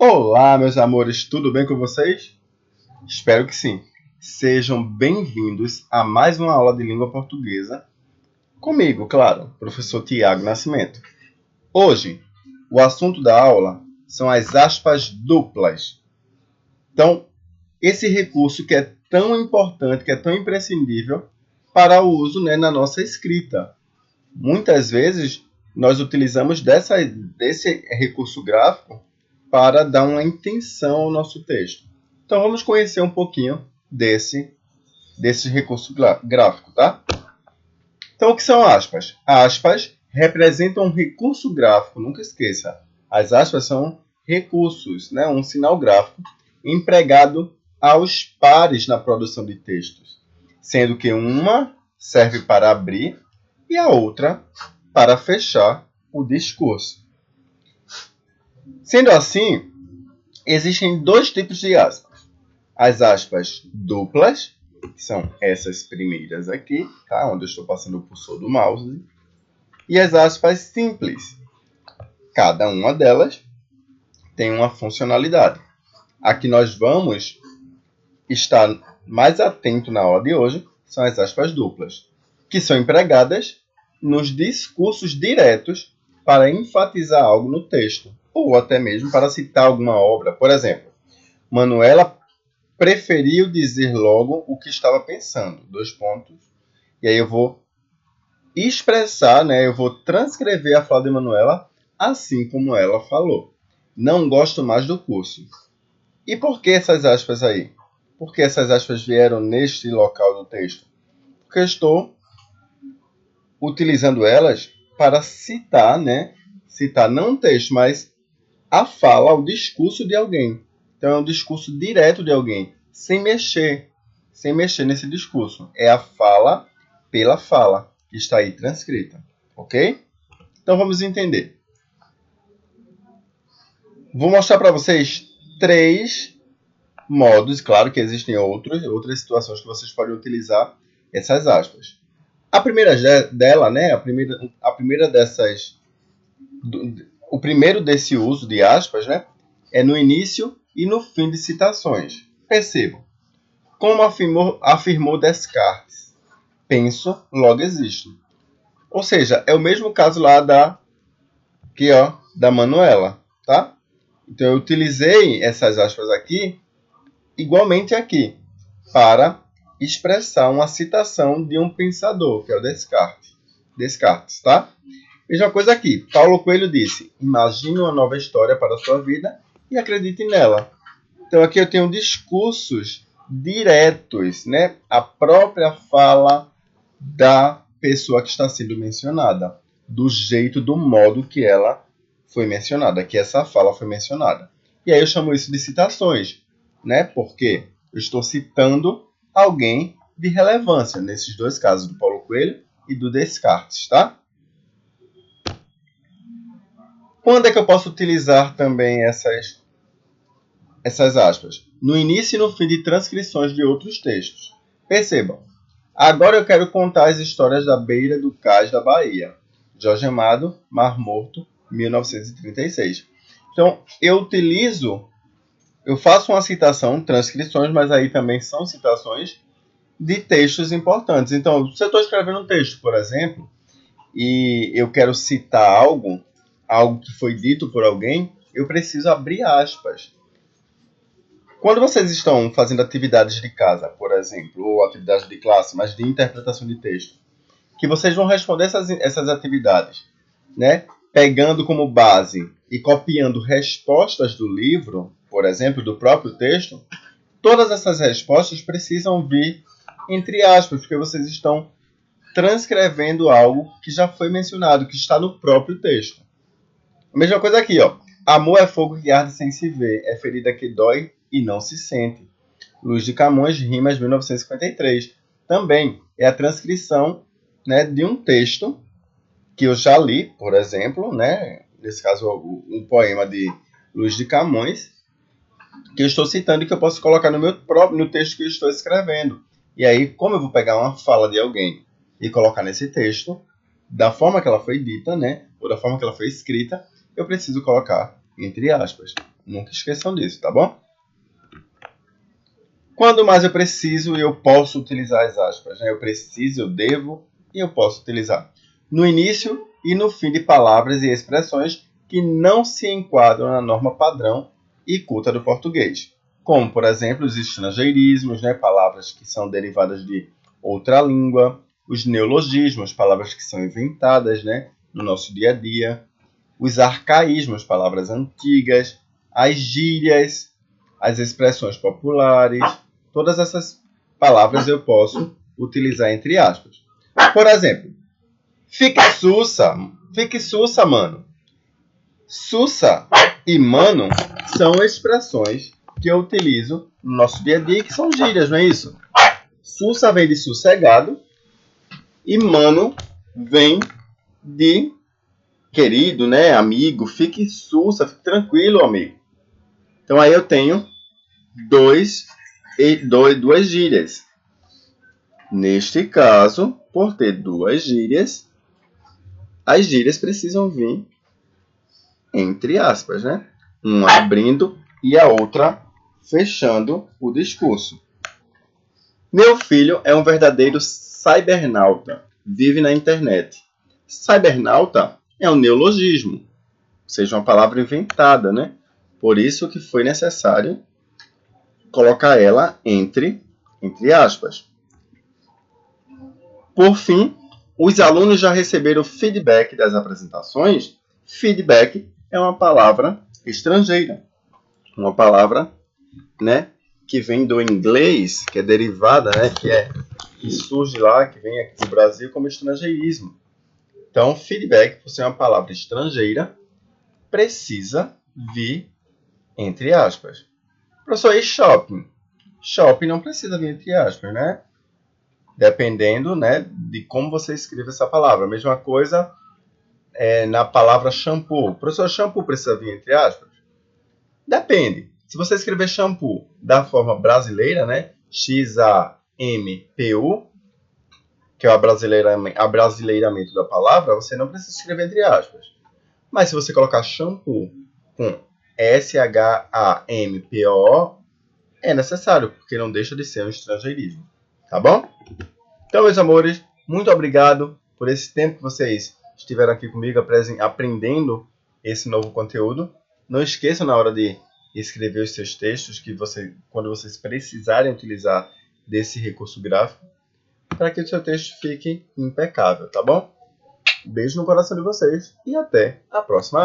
Olá, meus amores, tudo bem com vocês? Espero que sim. Sejam bem-vindos a mais uma aula de língua portuguesa. Comigo, claro, professor Tiago Nascimento. Hoje, o assunto da aula são as aspas duplas. Então, esse recurso que é tão importante, que é tão imprescindível para o uso, na nossa escrita. Muitas vezes, nós utilizamos desse recurso gráfico para dar uma intenção ao nosso texto. Então, vamos conhecer um pouquinho desse recurso gráfico, tá? Então, o que são aspas? Aspas representam um recurso gráfico, nunca esqueça. As aspas são recursos, um sinal gráfico empregado aos pares na produção de textos, sendo que uma serve para abrir e a outra para fechar o discurso. Sendo assim, existem dois tipos de aspas. As aspas duplas, que são essas primeiras aqui, tá? Onde eu estou passando o cursor do mouse. E as aspas simples. Cada uma delas tem uma funcionalidade. A que nós vamos estar mais atento na aula de hoje são as aspas duplas, que são empregadas nos discursos diretos para enfatizar algo no texto, ou até mesmo para citar alguma obra. Por exemplo, Manuela preferiu dizer logo o que estava pensando. E aí eu vou expressar, eu vou transcrever a fala de Manuela assim como ela falou. Não gosto mais do curso. E por que essas aspas aí? Por que essas aspas vieram neste local do texto? Porque eu estou utilizando elas para citar, citar não o texto, mas a fala, o discurso de alguém. Então, é um discurso direto de alguém, sem mexer nesse discurso. É a fala pela fala, que está aí transcrita. Ok? Então, vamos entender. Vou mostrar para vocês 3 modos. Claro que existem outras situações que vocês podem utilizar essas aspas. A primeira dela, a primeira dessas... O primeiro desse uso de aspas, é no início e no fim de citações. Percebam. Como afirmou Descartes, penso, logo existo. Ou seja, é o mesmo caso lá da Manuela, tá? Então, eu utilizei essas aspas aqui, igualmente aqui, para expressar uma citação de um pensador, que é o Descartes, tá? Mesma coisa aqui. Paulo Coelho disse: imagine uma nova história para a sua vida e acredite nela. Então, aqui eu tenho discursos diretos, a própria fala da pessoa que está sendo mencionada, do modo que ela foi mencionada, que essa fala foi mencionada. E aí eu chamo isso de citações, porque eu estou citando alguém de relevância, nesses dois casos, do Paulo Coelho e do Descartes, tá? Quando é que eu posso utilizar também essas aspas? No início e no fim de transcrições de outros textos. Percebam. Agora eu quero contar as histórias da beira do cais da Bahia. Jorge Amado, Mar Morto, 1936. Então, eu faço uma citação, transcrições, mas aí também são citações de textos importantes. Então, se eu estou escrevendo um texto, por exemplo, e eu quero citar algo que foi dito por alguém, eu preciso abrir aspas. Quando vocês estão fazendo atividades de casa, por exemplo, ou atividades de classe, mas de interpretação de texto, que vocês vão responder essas atividades, pegando como base e copiando respostas do livro, por exemplo, do próprio texto, todas essas respostas precisam vir entre aspas, porque vocês estão transcrevendo algo que já foi mencionado, que está no próprio texto. A mesma coisa aqui, ó. Amor é fogo que arde sem se ver, é ferida que dói e não se sente. Luiz de Camões, Rimas, 1953. Também é a transcrição, de um texto que eu já li, por exemplo, nesse caso um poema de Luiz de Camões, que eu estou citando e que eu posso colocar no texto que eu estou escrevendo. E aí, como eu vou pegar uma fala de alguém e colocar nesse texto, da forma que ela foi dita, ou da forma que ela foi escrita, eu preciso colocar entre aspas. Nunca esqueçam disso, tá bom? Quando mais eu preciso, eu posso utilizar as aspas, né? Eu preciso, eu devo e eu posso utilizar. No início e no fim de palavras e expressões que não se enquadram na norma padrão e culta do português. Como, por exemplo, os estrangeirismos, né? Palavras que são derivadas de outra língua, os neologismos, palavras que são inventadas, né? No nosso dia a dia, os arcaísmos, palavras antigas, as gírias, as expressões populares, todas essas palavras eu posso utilizar entre aspas. Por exemplo, fique sussa, mano. Sussa e mano são expressões que eu utilizo no nosso dia a dia, que são gírias, não é isso? Sussa vem de sossegado e mano vem de querido, né, amigo. Fique sussa, fique tranquilo, amigo. Então aí eu tenho duas gírias. Neste caso, por ter duas gírias, as gírias precisam vir entre aspas, né? Uma abrindo e a outra fechando o discurso. Meu filho é um verdadeiro cibernauta. Vive na internet. Cibernauta é um neologismo, ou seja, uma palavra inventada, né? Por isso que foi necessário colocar ela entre aspas. Por fim, os alunos já receberam feedback das apresentações. Feedback é uma palavra estrangeira. Uma palavra, né, que vem do inglês, que é derivada, né, que surge lá, que vem aqui no Brasil como estrangeirismo. Então, feedback, por ser uma palavra estrangeira, precisa vir entre aspas. Professor, e shopping? Shopping não precisa vir entre aspas, né? Dependendo, né, de como você escreve essa palavra. A mesma coisa na palavra shampoo. Professor, shampoo precisa vir entre aspas? Depende. Se você escrever shampoo da forma brasileira, né, X-A-M-P-U, que é o abrasileiramento da palavra, você não precisa escrever entre aspas. Mas se você colocar shampoo com S-H-A-M-P-O, é necessário, porque não deixa de ser um estrangeirismo. Tá bom? Então, meus amores, muito obrigado por esse tempo que vocês estiveram aqui comigo aprendendo esse novo conteúdo. Não esqueçam na hora de escrever os seus textos, quando vocês precisarem utilizar desse recurso gráfico, para que o seu texto fique impecável, tá bom? Beijo no coração de vocês e até a próxima aula.